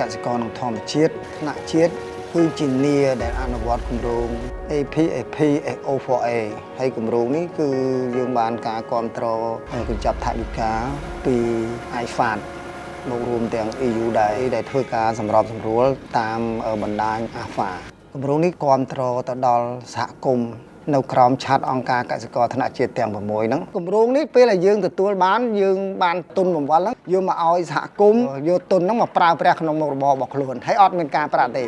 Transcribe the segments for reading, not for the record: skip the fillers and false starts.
កសិករក្នុងធម្មជាតិថ្នាក់ជាតិគឺជានីដែលអនុវត្តគម្រោង APAP SO4A ហើយគម្រោងនេះគឺយើងបានការគ្រប់គ្រងកញ្ចប់ថវិកាពី IFAD មករួមទាំង EU ដែលធ្វើការសម្របសម្រួលតាមបណ្ដាញ AFA គម្រោងនេះគ្រប់គ្រងទៅដល់សហគមន៍នៅក្រោមឆ័ត្រអង្គការកសិករថ្នាក់ជាតិទាំង6ហ្នឹងគម្រោងនេះពេលដែលយើងទទួលបានយើងបានទុនបង្វិលហ្នឹងយកមកឲ្យសហគមន៍យកទុនហ្នឹងមកប្រើប្រាស់ក្នុងមុខរបររបស់ខ្លួនហើយអត់មានការប្រាក់ទេ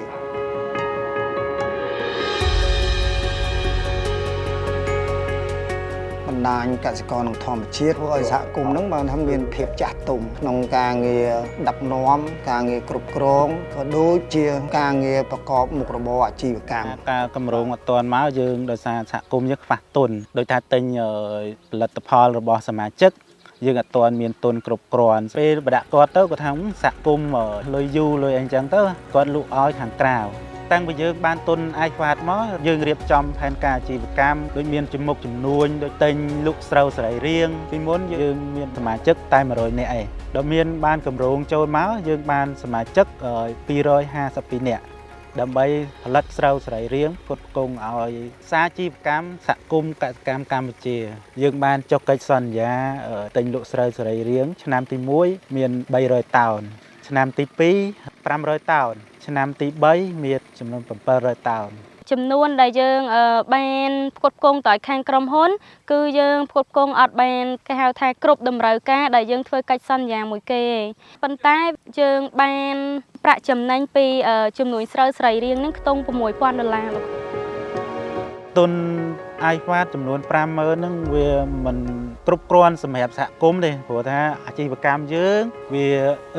បណ្ដាញកសិករក្នុងធម្មជាតិធ្វើឲ្យសហគមន៍ហ្នឹងបានថាមានភាពចាស់ទុំក្នុងការងារដឹកនាំការងារគ្រប់គ្រងក៏ដូចជាការងារប្រកបមុខរបរអាជីវកម្មការគម្រោងអត់ទាន់មកយើងដោយសារសហគមន៍យើងខ្វះទុនដោយថាទិញផលិតផលរបស់សមាជិកយើងអត់ទាន់មានទុនគ្រប់គ្រាន់ពេលបដាក់គាត់ទៅគាត់ថាសហគមន៍លុយយូរលុយអីចឹងទៅគាត់លក់ឲ្យខាងក្រៅតាំងពីយើងបានទុនអាយហ្វាតមកយើងរៀបចំផែនការអាជីវកម្មដូចមានជំមុខចំនួនដូចទិញលក់ស្រូវសរីរាង្គពីមុនយើងមានសមាជិកតែ100នាក់ឯងដល់មានបានគម្រោងចូលមកយើងបានសមាជិក252នាក់ដើម្បីផលិតស្រូវសរីរាង្គផ្គត់ផ្គង់ឲ្យសាជីវកម្មសហគមន៍កសិកម្មកម្ពុជាយើងបានចុះកិច្ចសន្យាទិញលក់ស្រូវសរីរាង្គឆ្នាំទី1មាន300តោនឆ្នាំទី2 500តោនឆ្នាំទី3មានចំនួន700តោនចំនួនដែលយើងបានផ្គត់ផ្គង់ទៅឲ្យខាងក្រុមហ៊ុនគឺយើងផ្គត់ផ្គង់អត់បានគេហៅថាគ្រប់តម្រូវការដែលយើងធ្វើកិច្ចសន្យាមួយគេប៉ុន្តែយើងបានប្រាក់ចំណេញពីចំនួនស្រូវសរីរាង្គនឹងខ្ទង់$6000ទុនអាយហ្វាតចំនួន50000ហ្នឹងវាមិនគ្រប់គ្រាន់សម្រាប់សហគមន៍ទេព្រោះថាអាជីវកម្មយើងវា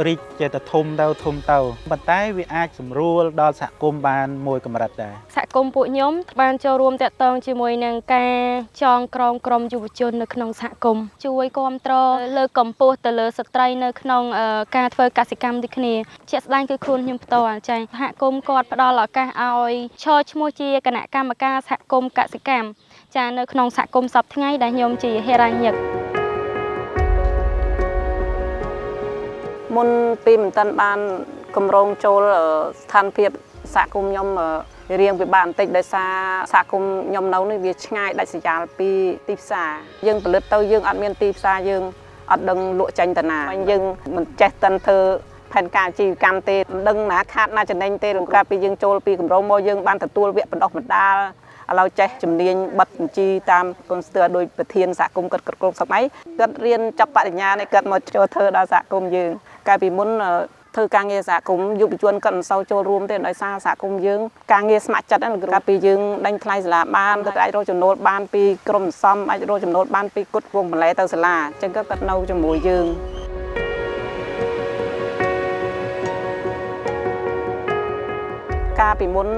រីកចេះតែធំទៅប៉ុន្តែវាអាចសម្រួលដល់សហគមន៍បានមួយកម្រិតដែរសហគមន៍ពួកខ្ញុំបានចូលរួមតាក់ទងជាមួយនឹងការចងក្រងក្រុមយុវជននៅក្នុងសហគមន៍ជួយគ្រប់គ្រងលើកកម្ពស់ទៅលើស្ត្រីនៅក្នុងការធ្វើកសិកម្មដូចគ្នាជាក់ស្ដែងគឺខ្លួនខ្ញុំផ្ទាល់ចា៎សហគមន៍គាត់ផ្ដល់ឱកាសឲ្យឈរឈ្មោះជាគណៈកម្មការសហគមន៍កសិកម្មចានៅក្នុងសហគមន៍សពថ្ងៃដែលខ្ញុំជាហេរ៉ាញឹកមុនពីមិនទាន់បានគម្រោងចូលស្ថានភាពសហគមន៍ខ្ញុំរៀងពិបាកបន្តិចដោយសារសហគមន៍ខ្ញុំនៅនេះវាឆ្ងាយដាច់ស្រយាលពីទីផ្សារយើងផលិតទៅយើងអត់មានទីផ្សារយើងអត់ដឹងលក់ចាញ់ទៅណាយើងមិនចេះតិនធ្វើផែនការអាជីវកម្មទេមិនដឹងណាខាតណាចំណេញទេកាលពីយើងចូលពីគម្រោងមកយើងបានទទួលវគ្គបណ្ដុះបណ្ដាលឥឡូវចេះជំនាញបិទបញ្ជីតាមកុនស្ទ័រដោយប្រធានសហគមន៍គាត់គ្រប់សម័យគាត់រៀនចាប់បរិញ្ញានេះគាត់មកចូលធ្វើដល់សហគមន៍យើងកាលពីមុនធ្វើការងារសហគមន៍យុវជនគាត់មិនសូវចូលរួមទេដោយសារសហគមន៍យើងការងារស្ម័គ្រចិត្តហ្នឹងកាលពីយើងដេញថ្លៃសាលាបានគាត់អាចរកចំណូលបានពីក្រុមសន្សំអាចរកចំណូលបានពីគុតវងបន្លែទៅសាលាអញ្ចឹងគាត់នៅជាមួយយើងកាលពីមុន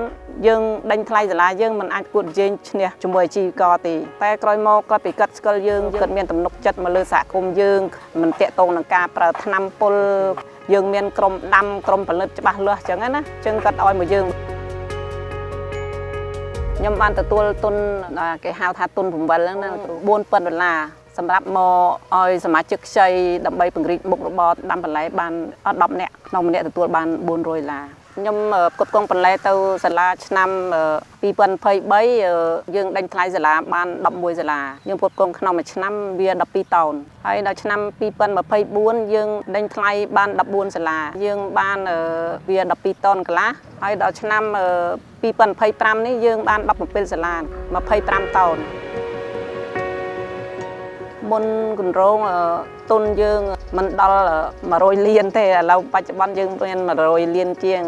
យើងដេញថ្លៃសាលាយើងមិនអាចគួតជែងឈ្នះជាមួយអាជីវករទេតែក្រោយមកគាត់ពីគាត់ស្គាល់យើងគាត់មានទំនុកចិត្តមកលើសហគមន៍យើងមិនតាក់ទងនឹងការប្រើថ្នាំពុលយើងមានក្រុមដាំក្រុមផលិតច្បាស់លាស់អញ្ចឹងណាអញ្ចឹងគាត់ឲ្យមកយើងខ្ញុំបានទទួលទុនគេហៅថាទុន7ហ្នឹងណា$4000សម្រាប់មកឲ្យសមាជិកខ្ចីដើម្បីពង្រីកមុខរបរដាំបន្លែបានអត់10នាក់ក្នុងម្នាក់ទទួលបាន$400ខ្ញុំផ្គត់ផ្គង់បន្លែទៅសាលាឆ្នាំ2023យើងដេញថ្លៃសាលាបាន11សាលាយើងផ្គត់ផ្គង់ក្នុងមួយឆ្នាំវា12តោនហើយដល់ឆ្នាំ2024យើងដេញថ្លៃបាន14សាលាយើងបានវា12តោនកន្លះហើយដល់ឆ្នាំ2025នេះយើងបាន17សាលា25តោនមុនគម្រោងទុនយើងមិនដល់100លានទេឥឡូវបច្ចុប្បន្នយើងមាន100លានជាង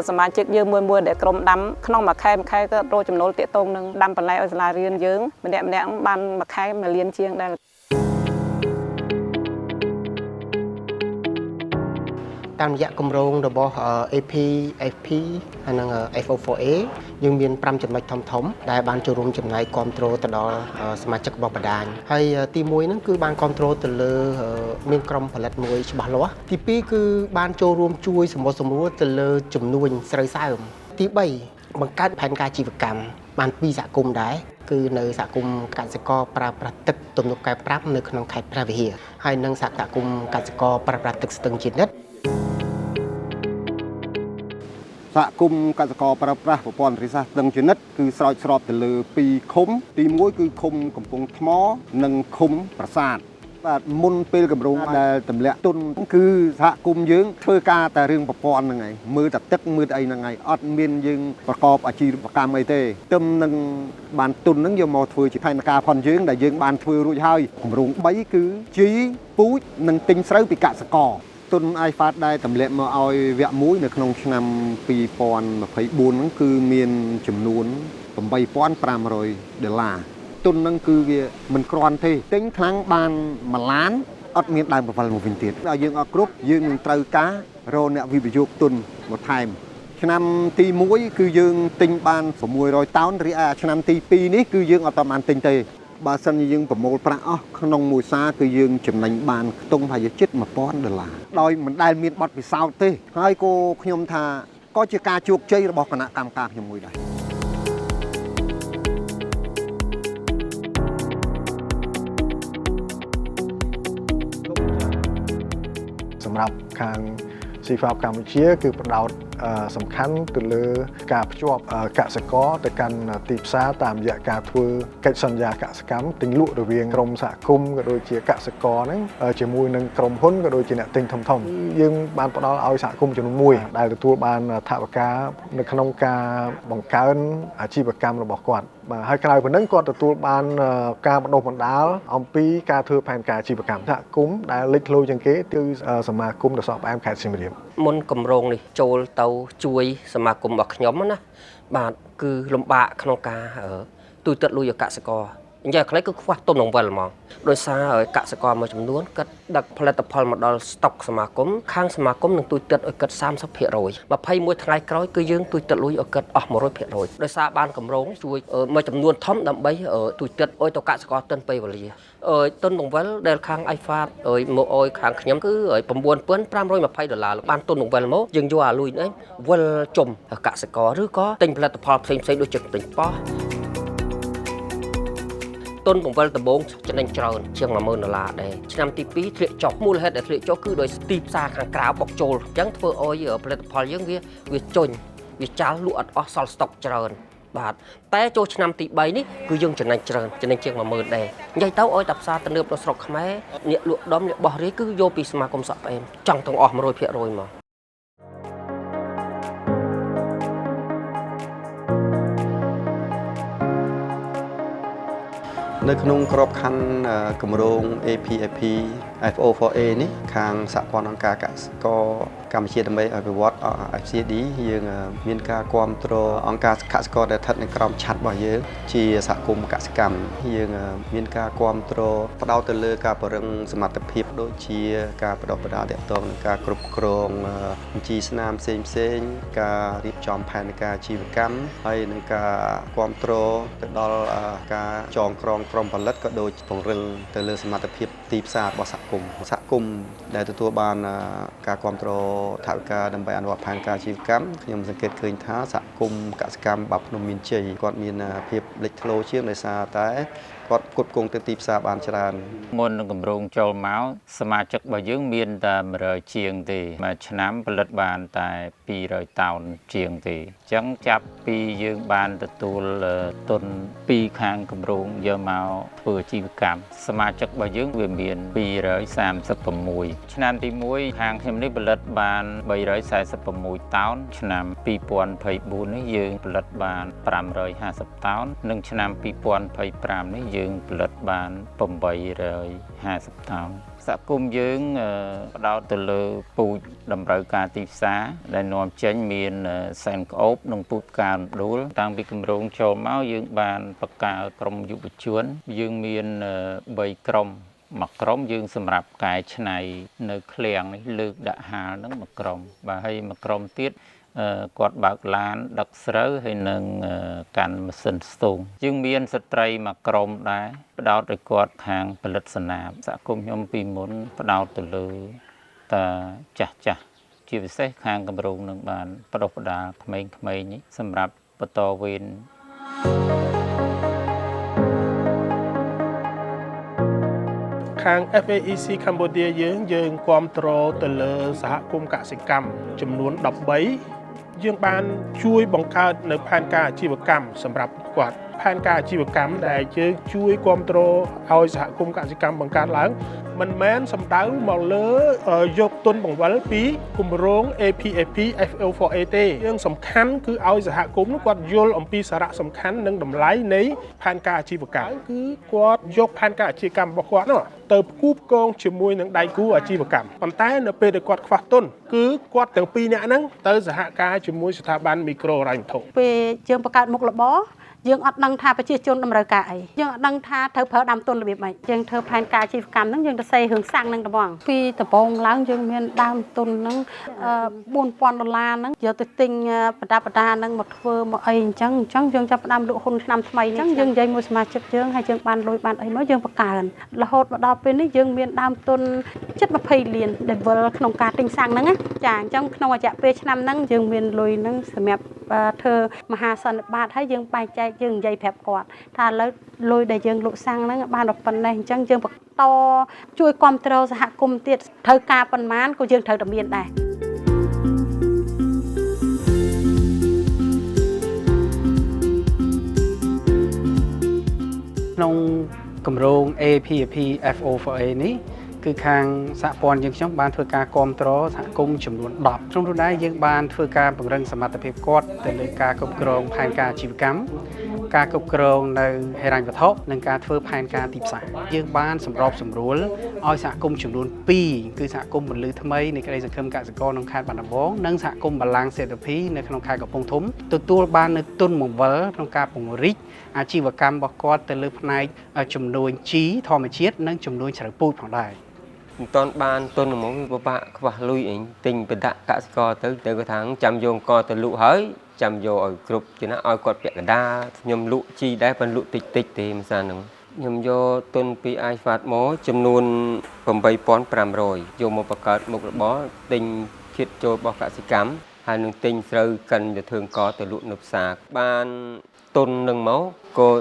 សមាជិកយើងមួយដែលក្រុមដាំក្នុងមួយខែក៏រកចំណូលទាក់ទងនឹងដាំបន្លែឲ្យសាលារៀនយើងម្នាក់បានមួយខែ1លានជាងដែរតាមរយៈគម្រោងរបស់ APFP ហើយនិង FO4A យើងមាន5ចំណុចធំដែលបានចូលរួមចំណែកគ្រប់គ្រងទៅដល់សមាជិករបស់បណ្ដាញហើយទី1ហ្នឹងគឺបានគ្រប់គ្រងទៅលើមានក្រុមផលិតមួយច្បាស់លាស់ទី2គឺបានចូលរួមជួយសម្រួលទៅលើចំនួនស្រូវសើមទី3បង្កើតផែនការអាជីវកម្មបាន2សហគមន៍ដែរគឺនៅសហគមន៍កសិករប្រើប្រាស់ទឹកទំនប់កែប្រាប់នៅក្នុងខេត្តព្រះវិហារហើយនិងសហគមន៍កសិករប្រើប្រាស់ទឹកស្ទឹងជានិច្ច សហគមន៍កសិករប្រើប្រាស់ប្រព័ន្ធរិះសាស្ត្រដឹងជានិច្ចគឺស្រោចស្រពទៅលើ2ឃុំទី1គឺឃុំកំពង់ថ្មនិងឃុំប្រាសាទបាទមុនពេលគម្រោងដែលទម្លាក់ទុនគឺសហគមន៍យើងធ្វើការតែរឿងប្រព័ន្ធហ្នឹងឯងមើលតែទឹកមើលតែអីហ្នឹងឯងអត់មានយើងប្រកបអាជីវកម្មអីទេទឹមនឹងបានទុនហ្នឹងយកមកធ្វើជាផែនការផនយើងដែលយើងបានធ្វើរួចហើយគម្រោង3គឺជីពូជនិងទិញស្រូវពីកសិករទុន IFAD ដែលទម្លាក់មកឲ្យវគ្គ1នៅក្នុងឆ្នាំ2024ហ្នឹងគឺមានចំនួន$8,500ទុនហ្នឹងគឺវាមិនគ្រាន់ទេទិញខ្លាំងបាន1ឡានអត់មានដើមបង្វិលមកវិញទៀតដល់យើងអត់គ្រប់យើងនឹងត្រូវការរកអ្នកវិនិយោគទុនមកថែមឆ្នាំទី1គឺយើងទិញបាន600តោនរីឯឆ្នាំទី2នេះគឺយើងអត់បានទិញទេបើសិនជាយើងប្រមូលប្រាក់អស់ក្នុងមួយសាគឺយើងចំណេញបានខ្ទង់ប្រហែលជិត$1,000ដោយមិនដែលមានបទពិសោធន៍ទេហើយក៏ខ្ញុំថាក៏ជាការជោគជ័យរបស់គណៈកម្មការខ្ញុំមួយដែរសម្រាប់ខាង CFAP កម្ពុជាគឺផ្ដោតសំខាន់ទៅលើការភ្ជាប់កសិករទៅកាន់ទីផ្សារតាមរយៈការធ្វើកិច្ចសន្យាកសិកម្មទិញលក់រវាងក្រុមសហគមន៍ក៏ដូចជាកសិករហ្នឹងជាមួយនឹងក្រុមហ៊ុនក៏ដូចជាអ្នកទិញធំៗយើងបានផ្ដល់ឲ្យសហគមន៍ចំនួន1ដែលទទួលបានថវិកានៅក្នុងការបង្កើនអាជីវកម្មរបស់គាត់បាទហើយក្រៅពីហ្នឹងគាត់ទទួលបានការបណ្ដុះបណ្ដាលអំពីការធ្វើផែនការអាជីវកម្មសហគមន៍ដែលលេចធ្លោជាងគេគឺសមាគមដ៏សក់ផ្អែមខេត្តសៀមរាបមុនគម្រោងនេះចូលទៅជួយសមាគមរបស់ខ្ញុំណាបាទគឺលំបាកក្នុងការទូទាត់លុយឲ្យកសិករអញ្ចឹងខ្លីគឺខ្វះទុនបង្វិលហ្មងដោយសារកសិករមួយចំនួនគាត់ដឹកផលិតផលមកដល់ស្តុកសមាគមខាងសមាគមនឹងទូទាត់ឲ្យគាត់30% 21ថ្ងៃក្រោយគឺយើងទូទាត់លុយឲ្យគាត់អស់ 100% ដោយសារបានគម្រោងជួយមួយចំនួនធំដើម្បីទូទាត់ឲ្យទៅកសិករទាន់ពេលវេលាទុនបង្វិលដែលខាង IFAD មកឲ្យខាងខ្ញុំគឺ$9,520បានទុនបង្វិលមកយើងយកអាលុយនេះវិលជុំកសិករឬក៏ទិញផលិតផលផ្សេងៗដូចជាទិញប៉ោះទុនបង្វិលដំបូងចំណេញច្រើនជាង$10,000ដែរឆ្នាំទី2ធ្លាក់ចុះមូលហេតុដែលធ្លាក់ចុះគឺដោយទីផ្សារខាងក្រៅបុកចូលអញ្ចឹងធ្វើឲ្យផលិតផលយើងវាជន់វាចាស់លក់អត់អស់សល់ស្តុកច្រើនបាទតែចូលឆ្នាំទី3នេះគឺយើងចំណេញច្រើនចំណេញជាង$10,000ដែរនិយាយទៅឲ្យតែផ្សារទំនើបនៅស្រុកខ្មែរអ្នកលក់ដុំអ្នកបោះរាយគឺយកពីសមាគមសក់ផ្អែមចង់ទាំងអស់ 100% មកនៅក្នុងក្របខ័ណ្ឌគម្រោង APAP FO4A នេះខាងសហព័ន្ធអង្គការកសិករកម្ពុជាដើម្បីអភិវឌ្ឍ FCD យើងមានការគាំទ្រអង្គការកសិករដែលស្ថិតនៅក្រោមឆ័ត្ររបស់យើងជាសហគមន៍កសិកម្មយើងមានការគាំទ្រផ្ដោតទៅលើការពង្រឹងសមត្ថភាពដូចជាការបណ្ដុះបណ្ដាលទាក់ទងនឹងការគ្រប់គ្រងបញ្ជីស្នាមផ្សេងៗការរៀបចំផែនការអាជីវកម្មហើយនឹងការគាំទ្រទៅដល់ការចងក្រងក្រុមផលិតក៏ដូចពង្រឹងទៅលើសមត្ថភាពទីផ្សាររបស់សហគមន៍ដែលទទួលបានការគាំទ្រថវិកាដើម្បីអនុវត្តផែនការអាជីវកម្មខ្ញុំសង្កេតឃើញថាសហគមន៍កសិកម្មបាភ្នំមានជ័យគាត់មានភាពលេចធ្លោជាងដោយសារតែគាត់ផ្គត់ផ្គង់ទៅទីផ្សារបានច្រើនមុននឹងគម្រោងចូលមកសមាជិករបស់យើងមានតែ100ជាងទេមួយឆ្នាំផលិតបានតែ200តោនជាងទេអញ្ចឹងចាប់ពីយើងបានទទួលទុនពីខាងគម្រោងយកមកធ្វើអាជីវកម្មសមាជិករបស់យើងវាមាន236ឆ្នាំទី1ខាងខ្ញុំនេះផលិតបាន346តោនឆ្នាំ2024នេះយើងផលិតបាន550តោននិងឆ្នាំ2025នេះយើងផលិតបាន850តោនសហគមន៍យើងផ្ដោតទៅលើពូជតម្រូវការទីផ្សារដែលនាំចេញមានសែនក្អូបនិងពូជផ្កាមដួលតាំងពីគម្រោងចូលមកយើងបានបង្កើតក្រុមយុវជនយើងមាន3ក្រុមមួយក្រុមយើងសម្រាប់កែច្នៃនៅឃ្លាំងនេះលើកដាក់ហាលហ្នឹងមួយក្រុមបាទហើយមួយក្រុមទៀតគាត់បើកឡានដឹកស្រូវហើយនឹងកាន់ម៉ាស៊ីនស្ទូងយើងមានស្ត្រីមួយក្រុមដែរផ្ដោតឲ្យគាត់ខាងផលិតស្នាមសហគមន៍ខ្ញុំពីមុនផ្ដោតទៅលើតាចាស់ជាពិសេសខាងគម្រោងនឹងបានផ្ដុះផ្ដាលក្មេងៗនេះសម្រាប់បន្តវេនខាង FAEC Cambodia យើងគាំទ្រទៅលើសហគមន៍កសិកម្មចំនួន13 យើងបានជួយបង្កើតនៅផែនការអាជីវកម្មសម្រាប់គាត់ផែនការអាជីវកម្មដែលយើងជួយគ្រប់គ្រងឲ្យសហគមន៍កសិកម្មបង្កើតឡើងមិនមែនសំដៅមកលើយកទុនបង្វិលពីគម្រោង APAP FO4A ទេយើងសំខាន់គឺឲ្យសហគមន៍គាត់យល់អំពីសារៈសំខាន់និងតម្លៃនៃផែនការអាជីវកម្មគឺគាត់យកផែនការអាជីវកម្មរបស់គាត់នោះទៅផ្គូផ្គងជាមួយនឹងដៃគូអាជីវកម្មប៉ុន្តែនៅពេលដែលគាត់ខ្វះទុនគឺគាត់ទាំងពីរនាក់ហ្នឹងទៅសហការជាមួយស្ថាប័នមីក្រូហិរញ្ញវត្ថុពេលយើងបង្កើតមុខរបរយើងអត់ដឹងថាប្រជាជនតម្រូវការអីយើងអត់ដឹងថាត្រូវប្រើដើមទុនរបៀបម៉េចយើងធ្វើផែនការអាជីវកម្មហ្នឹងយើងទៅសេរឿងសាំងហ្នឹងត្មងពីដំបូងឡើងយើងមានដើមទុនហ្នឹង$4,000ហ្នឹងយកទៅទិញប្រដាប់ប្រដាហ្នឹងមកធ្វើមកអីអញ្ចឹងយើងចាប់ផ្ដើមលក់ហ៊ុនឆ្នាំថ្មីអញ្ចឹងយើងនិយាយមួយសមាជិកយើងហើយយើងបានលុយបានអីមកយើងបង្កើនរហូតមកដល់ពេលនេះយើងមានដើមទុនជិត20លាន level ក្នុងការទិញសាំងហ្នឹងចាអញ្ចឹងក្នុងរយៈពេលឆ្នាំហ្នឹងយើងមានលុយហ្នឹងសម្រាប់ធ្វើមហាសន្និបាតហើយយើងបែងចែកយើងនិយាយប្រាប់គាត់ថាឥឡូវលុយដែលយើងលក់សាំងហ្នឹងបានដល់ប៉ុណ្ណេះអញ្ចឹងយើងបន្តជួយគ្រប់គ្រងសហគមន៍ទៀតត្រូវការប៉ុន្មានក៏យើងត្រូវតែមានដែរក្នុងគម្រោង APAP FO4A នេះគឺខាងសហព័ន្ធយើងខ្ញុំបានធ្វើការគ្រប់គ្រងសហគមន៍ចំនួន10ក្នុងនោះដែរយើងបានធ្វើការពង្រឹងសមត្ថភាពគាត់ទៅលើការគ្រប់គ្រងផែនការអាជីវកម្មការគ្រប់គ្រងនៅហិរញ្ញវត្ថុនិងការធ្វើផែនការទីផ្សារយើងបានសម្របសម្រួលឲ្យសហគមន៍ចំនួន2គឺសហគមន៍ពលឺថ្មីនៃក្តីសង្ឃឹមកសិករក្នុងខេត្តបាត់ដំបងនិងសហគមន៍បល្ល័ង្កសេដ្ឋីនៅក្នុងខេត្តកំពង់ធំទទួលបាននូវទុនបង្វិលក្នុងការពង្រីកអាជីវកម្មរបស់គាត់ទៅលើផ្នែកចំនួនជីធម្មជាតិនិងចំនួនជ្រៅពូជផងដែរមិនតាន់បានទុនហ្មងពិបាកខ្វះលុយអីទិញបដាក់កសិករទៅគាត់ថាចាំយកកទៅលក់ហើយចាំយកឲ្យគ្រប់ជាណាឲ្យគាត់ពាក់កណ្ដាលខ្ញុំលក់ជីដែរប៉ុន្តែលក់តិចទេមិនសានហ្នឹងខ្ញុំយកទុនពី iFast មកចំនួន$8,500យកមកបង្កើតមុខរបរទិញធាតុចូលរបស់កសិកម្មហើយនឹងទិញស្រូវកិនទៅធ្វើកទៅលក់នៅផ្សារបានទុននឹងមកក៏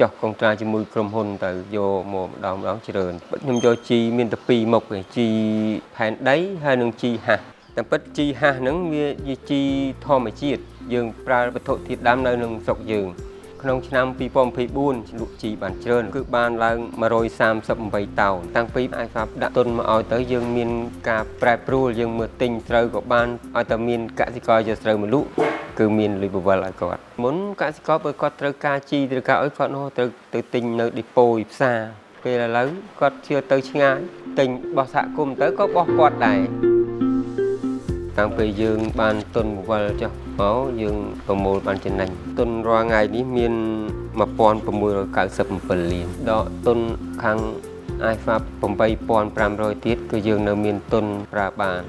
ចុះកុងត្រាជាមួយក្រុមហ៊ុនទៅយកម្ដងច្រើនខ្ញុំយកជីមានតែ2មុខឯងជីផែនដីហើយនឹងជីហាស់តែពិតជីហាស់ហ្នឹងវាជាជីធម្មជាតិយើងប្រើវត្ថុធាតុដើមនៅក្នុងស្រុកយើងក្នុងឆ្នាំ2024លក់ជីបានច្រើនគឺបានឡើង138តោនតាំងពីអាចដាក់ទុនមកឲ្យទៅយើងមានការប្រែប្រួលយើងមើលទិញស្រូវក៏បានឲ្យតែមានកសិករយកស្រូវមកលក់គឺមានលុយបវលឲ្យគាត់មុនកសិករបើគាត់ត្រូវការជីត្រូវការឲ្យគាត់នោះត្រូវទៅទិញនៅឌីប៉ូផ្សារពេលឥឡូវគាត់ជឿទៅឆ្ងាយទិញបោះសហគមន៍ទៅក៏បោះគាត់ដែរតាំងពីយើងបានទុនបវលចុះមកយើងប្រមូលបានចំណេញទុនរាល់ថ្ងៃនេះមាន1697លានដកទុនខាង iFast 8500ទៀតគឺយើងនៅមានទុនប្រើបាន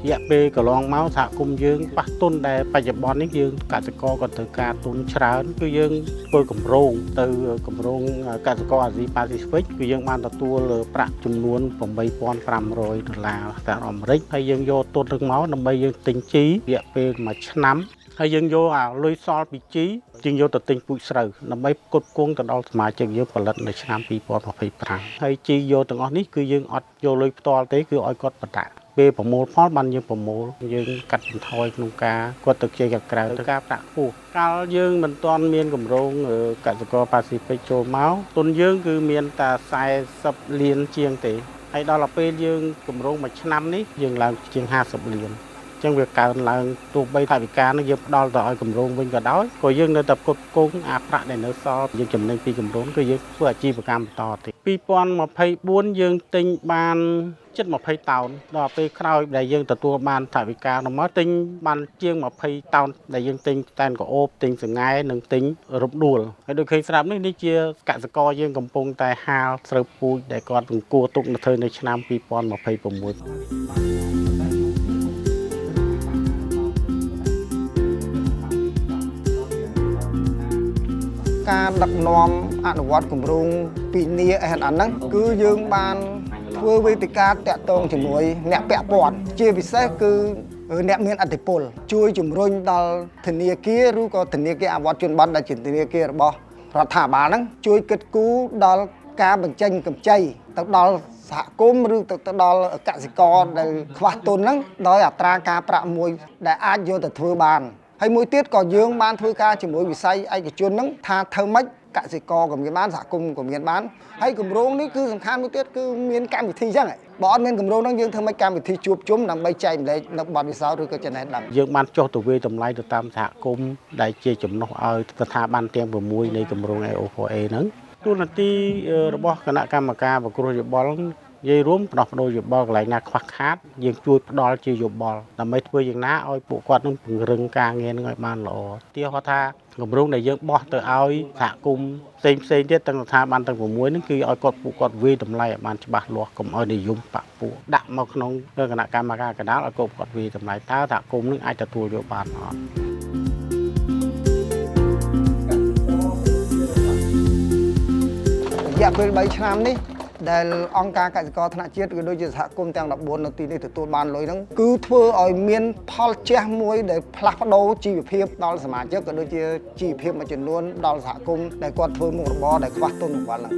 រយៈពេលកន្លងមកសហគមន៍យើងប៉ះទុនដែលបច្ចុប្បន្ននេះយើងកសិករក៏ត្រូវការទុនច្រើនគឺយើងធ្វើគម្រោងទៅគម្រោងកសិករអាស៊ីប៉ាស៊ីហ្វិកគឺយើងបានទទួលប្រាក់ចំនួន$8,500សហរដ្ឋអាមេរិកហើយយើងយកទុននឹងមកដើម្បីយើងទិញជីរយៈពេល1ឆ្នាំហើយយើងយកអាលុយសល់ពីជីយើងយកទៅទិញពូជស្រូវដើម្បីផ្គត់ផ្គង់ទៅដល់សមាជិកយើងផលិតនៅឆ្នាំ2025ហើយជីយកទាំងអស់នេះគឺយើងអត់យកលុយផ្ទាល់ទេគឺឲ្យគាត់បដាក់ពេលប្រមូលផលបានយើងប្រមូលយើងកាត់បន្ថយក្នុងការគាត់ទៅខ្ចីក្រៅទៅការប្រាក់ខ្ពស់កាលយើងមិនទាន់មានគម្រោងកសិករប៉ាស៊ីហ្វិកចូលមកទុនយើងគឺមានតែ40លានជាងទេហើយដល់ពេលយើងគម្រោងមួយឆ្នាំនេះយើងឡើងជាង50លានចឹងវាកើនឡើងទោះបីថវិកានឹងយើងផ្ដល់ទៅឲ្យគម្រោងវិញក៏ដោយក៏យើងនៅតែផ្គត់ផ្គង់អាប្រាក់ដែលនៅសល់យើងចំណេញពីគម្រោងគឺយើងធ្វើអាជីវកម្មបន្តទៀត2024យើងទិញបានជិត20តោនដល់ពេលក្រោយដែលយើងទទួលបានថវិកានោះមកទិញបានជាង20តោនដែលយើងទិញតែនក្អូបទិញសង្ហែនិងទិញរំដួលហើយដូចឃើញស្រាប់នេះជាកសិករយើងកំពុងតែហាលស្រូវពូជដែលគាត់បង្គាទុកនៅធ្វើនៅឆ្នាំ2026ការដឹកនាំអនុវត្តគម្រោងពីនីអេនអាហ្នឹងគឺយើងបានធ្វើវេទិកាតាក់ទងជាមួយអ្នកពាក់ព័ន្ធជាពិសេសគឺអ្នកមានឥទ្ធិពលជួយជំរុញដល់ធនាគារឬក៏ធនាគារអភិវឌ្ឍជនបទដែលជាធនាគាររបស់រដ្ឋាភិបាលហ្នឹងជួយគិតគូរដល់ ការបញ្ចេញកម្ចីទៅដល់សហគមន៍ឬទៅដល់កសិករដែលខ្វះទុនហ្នឹងដោយអត្រាការប្រាក់មួយដែលអាចយកទៅធ្វើបានហើយមួយទៀតក៏យើងបានធ្វើការជាមួយវិស័យឯកជនហ្នឹងថាធ្វើម៉េចកសិករក៏មានបានសហគមន៍ក៏មានបានហើយគម្រោងនេះគឺសំខាន់មួយទៀតគឺមានកម្មវិធីចឹងបើអត់មានគម្រោងហ្នឹងយើងធ្វើម៉េចកម្មវិធីជួបជុំដើម្បីចែកម្លែកនៅបទពិសោធន៍ឬក៏ចំណេះដឹងយើងបានចុះទៅវាតម្លៃទៅតាមសហគមន៍ដែលជាចំណុះឲ្យស្ថាប័នទាំង6នៃគម្រោង AO4A ហ្នឹងទូនាទីរបស់គណៈកម្មការប្រគ្រោះយោបល់និយាយរួមផ្ដោះប្ដូរយោបល់កន្លែងណាខ្វះខាតយើងជួយផ្ដល់ជាយោបល់ដើម្បីធ្វើយ៉ាងណាឲ្យពួកគាត់នឹងពង្រឹងការងារនឹងឲ្យបានល្អទីហោថាគម្រោងដែលយើងបោះទៅឲ្យសហគមន៍ផ្សេងទៀតទាំងស្ថាប័នទាំង6ហ្នឹងគឺឲ្យគាត់វាយតម្លៃឲ្យបានច្បាស់លាស់កុំឲ្យនិយមបាក់ពួកដាក់មកក្នុងគណៈកម្មការកណ្ដាលឲ្យគាត់វាយតម្លៃតើសហគមន៍នឹងអាចទទួលយកបានអត់រយៈពេល3ឆ្នាំនេះដែលអង្គការកសិករថ្នាក់ជាតិក៏ដូចជាសហគមន៍ទាំង14នៅទីនេះទទួលបានលុយហ្នឹងគឺធ្វើឲ្យមានផលជះមួយដែលផ្លាស់ប្ដូរជីវភាពដល់សមាជិកក៏ដូចជាជីវភាពមួយចំនួនដល់សហគមន៍ដែលគាត់ធ្វើមុខរបរដែលខ្វះទុនបង្វិលហ្នឹង